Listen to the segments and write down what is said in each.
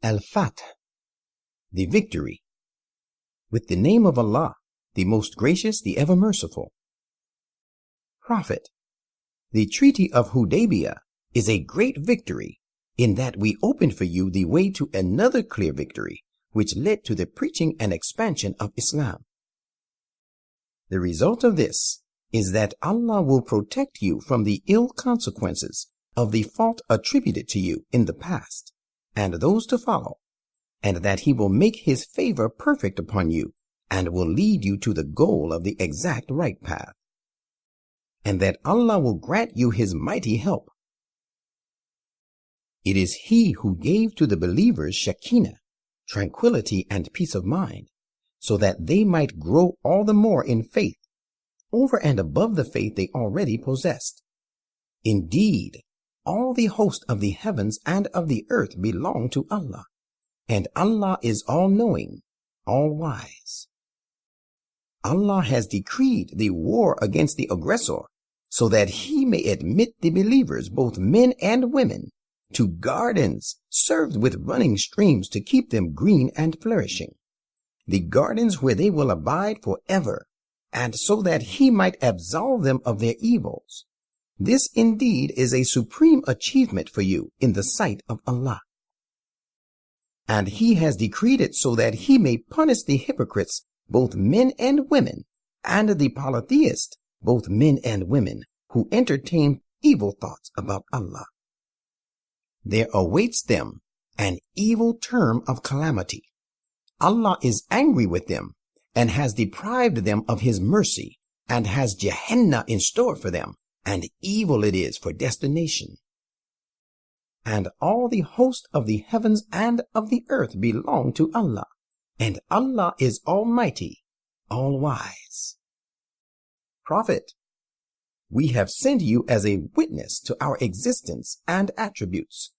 Al-Fath, the victory. With the name of Allah, the most gracious, the ever merciful. Prophet, the Treaty of Hudaybiyah is a great victory in that we opened for you the way to another clear victory, which led to the preaching and expansion of Islam. The result of this is that Allah will protect you from the ill consequences of the fault attributed to you in the past and those to follow, and that He will make His favor perfect upon you and will lead you to the goal of the exact right path, and that Allah will grant you His mighty help. It is He who gave to the believers Shekinah, tranquility and peace of mind, so that they might grow all the more in faith, over and above the faith they already possessed. Indeed, all the host of the heavens and of the earth belong to Allah, and Allah is all-knowing, all-wise. Allah has decreed the war against the aggressor, so that He may admit the believers, both men and women, to gardens served with running streams to keep them green and flourishing, the gardens where they will abide forever, and so that He might absolve them of their evils. This indeed is a supreme achievement for you in the sight of Allah. And He has decreed it so that He may punish the hypocrites, both men and women, and the polytheists, both men and women, who entertain evil thoughts about Allah. There awaits them an evil term of calamity. Allah is angry with them and has deprived them of His mercy, and has Gehenna in store for them, and evil it is for destination. And all the host of the heavens and of the earth belong to Allah, and Allah is almighty, all-wise. Prophet, we have sent you as a witness to our existence and attributes,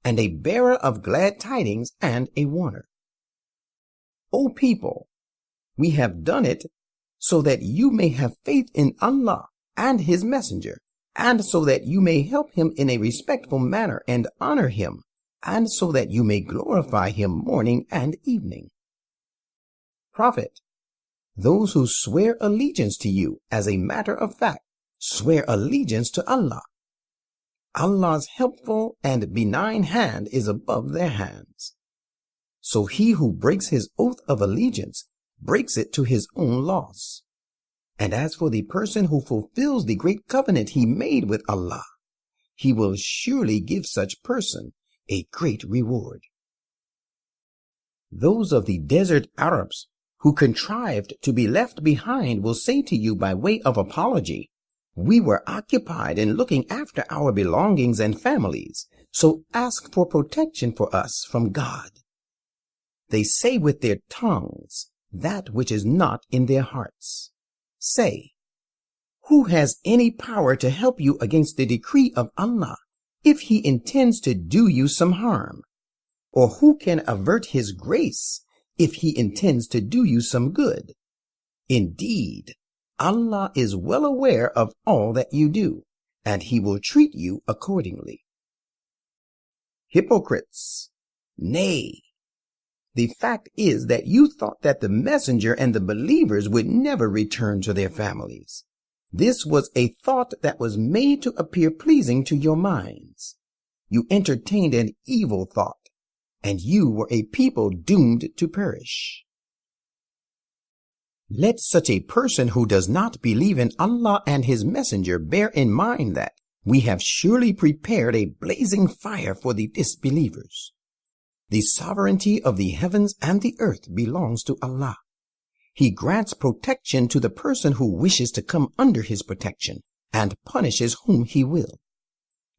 and a bearer of glad tidings and a warner. O people, we have done it so that you may have faith in Allah and His messenger, and so that you may help Him in a respectful manner and honor Him, and so that you may glorify Him morning and evening. Prophet, those who swear allegiance to you as a matter of fact swear allegiance to Allah. Allah's helpful and benign hand is above their hands. So he who breaks his oath of allegiance breaks it to his own loss. And as for the person who fulfills the great covenant he made with Allah, He will surely give such person a great reward. Those of the desert Arabs who contrived to be left behind will say to you by way of apology, "We were occupied in looking after our belongings and families, so ask for protection for us from God." They say with their tongues that which is not in their hearts. Say, who has any power to help you against the decree of Allah if He intends to do you some harm? Or who can avert His grace if He intends to do you some good? Indeed, Allah is well aware of all that you do, and He will treat you accordingly. Hypocrites, nay, the fact is that you thought that the messenger and the believers would never return to their families. This was a thought that was made to appear pleasing to your minds. You entertained an evil thought, and you were a people doomed to perish. Let such a person who does not believe in Allah and His messenger bear in mind that we have surely prepared a blazing fire for the disbelievers. The sovereignty of the heavens and the earth belongs to Allah. He grants protection to the person who wishes to come under His protection, and punishes whom He will.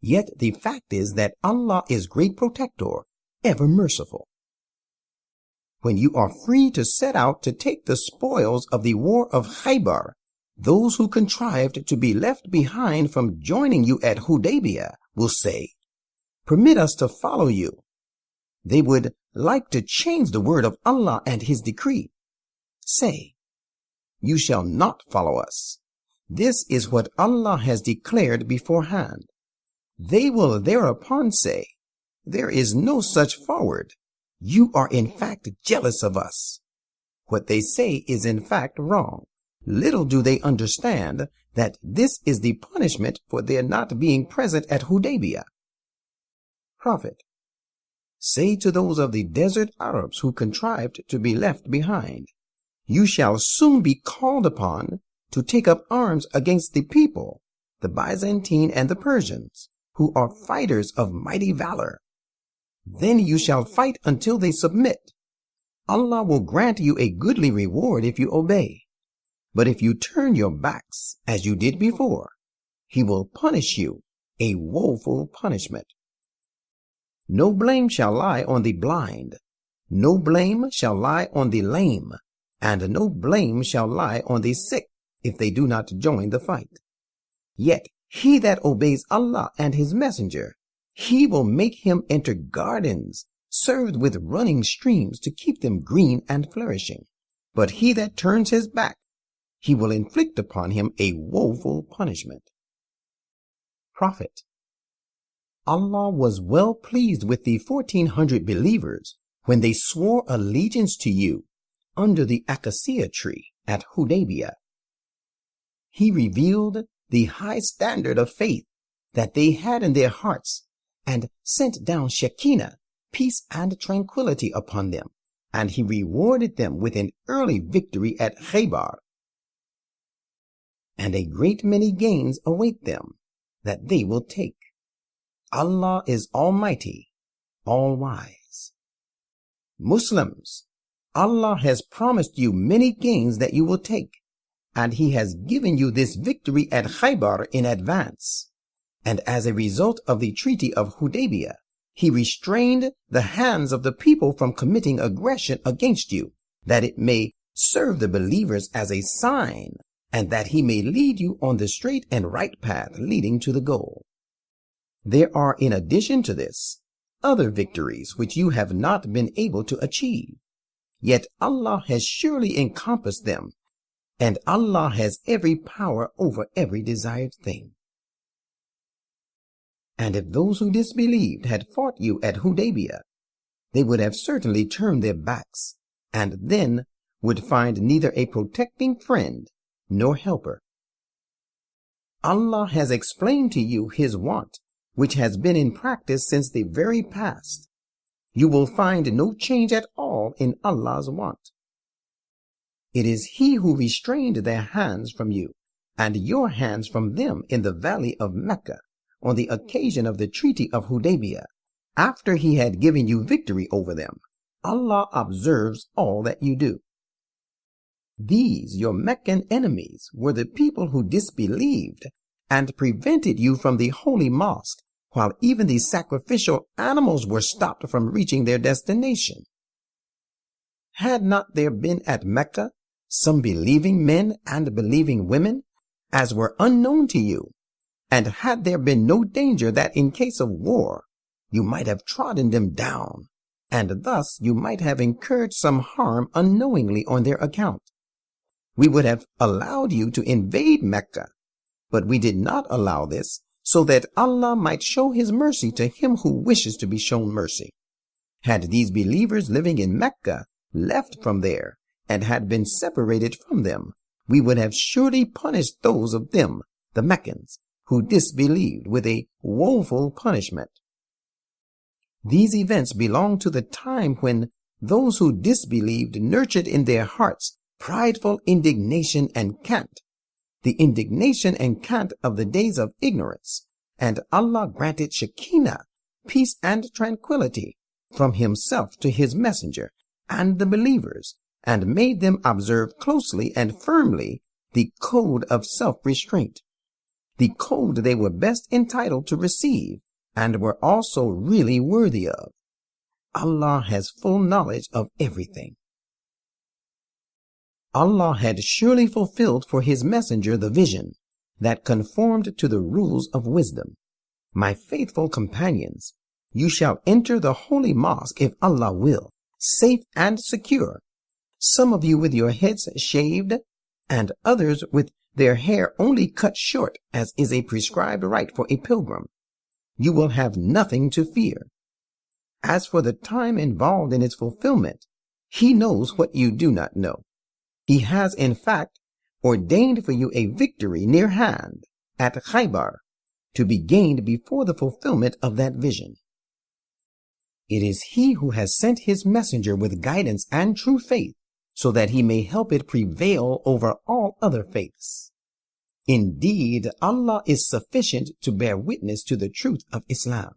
Yet the fact is that Allah is great protector, ever merciful. When you are free to set out to take the spoils of the war of Khaybar, those who contrived to be left behind from joining you at Hudaybiyah will say, "Permit us to follow you." They would like to change the word of Allah and His decree. Say, "You shall not follow us. This is what Allah has declared beforehand." They will thereupon say, "There is no such forward. You are in fact jealous of us. What they say is in fact wrong. Little do they understand that this is the punishment for their not being present at Hudaybiyah. Prophet, say to those of the desert Arabs who contrived to be left behind, you shall soon be called upon to take up arms against the people, the Byzantine and the Persians, who are fighters of mighty valor. Then you shall fight until they submit. Allah will grant you a goodly reward if you obey. But if you turn your backs as you did before, He will punish you a woeful punishment. No blame shall lie on the blind, no blame shall lie on the lame, and no blame shall lie on the sick if they do not join the fight. Yet he that obeys Allah and His Messenger, He will make him enter gardens served with running streams to keep them green and flourishing. But he that turns his back, He will inflict upon him a woeful punishment. Prophet, Allah was well pleased with the 1,400 believers when they swore allegiance to you under the acacia tree at Hudaybiyah. He revealed the high standard of faith that they had in their hearts and sent down Shekinah, peace and tranquility upon them, and He rewarded them with an early victory at Khaybar. And a great many gains await them that they will take. Allah is Almighty, All-Wise. Muslims, Allah has promised you many gains that you will take, and He has given you this victory at Khaybar in advance. And as a result of the Treaty of Hudaybiyah, He restrained the hands of the people from committing aggression against you, that it may serve the believers as a sign, and that He may lead you on the straight and right path leading to the goal. There are, in addition to this, other victories which you have not been able to achieve. Yet Allah has surely encompassed them, and Allah has every power over every desired thing. And if those who disbelieved had fought you at Hudaybiyah, they would have certainly turned their backs, and then would find neither a protecting friend nor helper. Allah has explained to you His want, which has been in practice since the very past. You will find no change at all in Allah's want. It is He who restrained their hands from you, and your hands from them in the valley of Mecca, on the occasion of the Treaty of Hudaybiyah, after He had given you victory over them. Allah observes all that you do. These, your Meccan enemies, were the people who disbelieved and prevented you from the holy mosque, while even the sacrificial animals were stopped from reaching their destination. Had not there been at Mecca some believing men and believing women, as were unknown to you, and had there been no danger that in case of war you might have trodden them down, and thus you might have incurred some harm unknowingly on their account, we would have allowed you to invade Mecca, but we did not allow this, so that Allah might show His mercy to him who wishes to be shown mercy. Had these believers living in Mecca left from there and had been separated from them, we would have surely punished those of them, the Meccans, who disbelieved, with a woeful punishment. These events belong to the time when those who disbelieved nurtured in their hearts prideful indignation and cant, the indignation and cant of the days of ignorance, and Allah granted Shekinah, peace and tranquility, from Himself to His messenger and the believers, and made them observe closely and firmly the code of self-restraint, the code they were best entitled to receive and were also really worthy of. Allah has full knowledge of everything. Allah had surely fulfilled for His messenger the vision that conformed to the rules of wisdom. My faithful companions, you shall enter the holy mosque if Allah will, safe and secure, some of you with your heads shaved, and others with their hair only cut short, as is a prescribed right for a pilgrim. You will have nothing to fear. As for the time involved in its fulfillment, He knows what you do not know. He has, in fact, ordained for you a victory near hand at Khaybar to be gained before the fulfillment of that vision. It is He who has sent His messenger with guidance and true faith so that he may help it prevail over all other faiths. Indeed, Allah is sufficient to bear witness to the truth of Islam.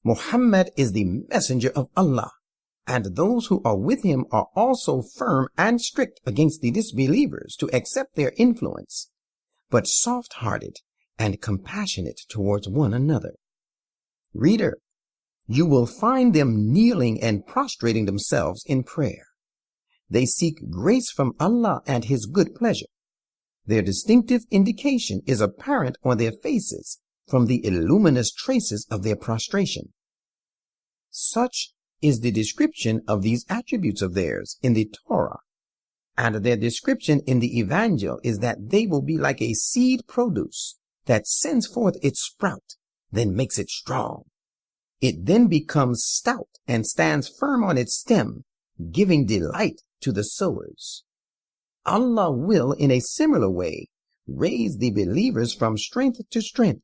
Muhammad is the messenger of Allah, and those who are with him are also firm and strict against the disbelievers to accept their influence, but soft-hearted and compassionate towards one another. Reader, you will find them kneeling and prostrating themselves in prayer. They seek grace from Allah and His good pleasure. Their distinctive indication is apparent on their faces from the illuminous traces of their prostration. Such is the description of these attributes of theirs in the Torah, and their description in the Evangel is that they will be like a seed produce that sends forth its sprout, then makes it strong. It then becomes stout and stands firm on its stem, giving delight to the sowers. Allah will, in a similar way, raise the believers from strength to strength,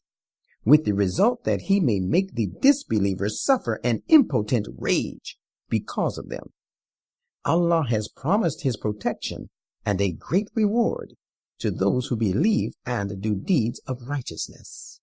with the result that He may make the disbelievers suffer an impotent rage because of them. Allah has promised His protection and a great reward to those who believe and do deeds of righteousness.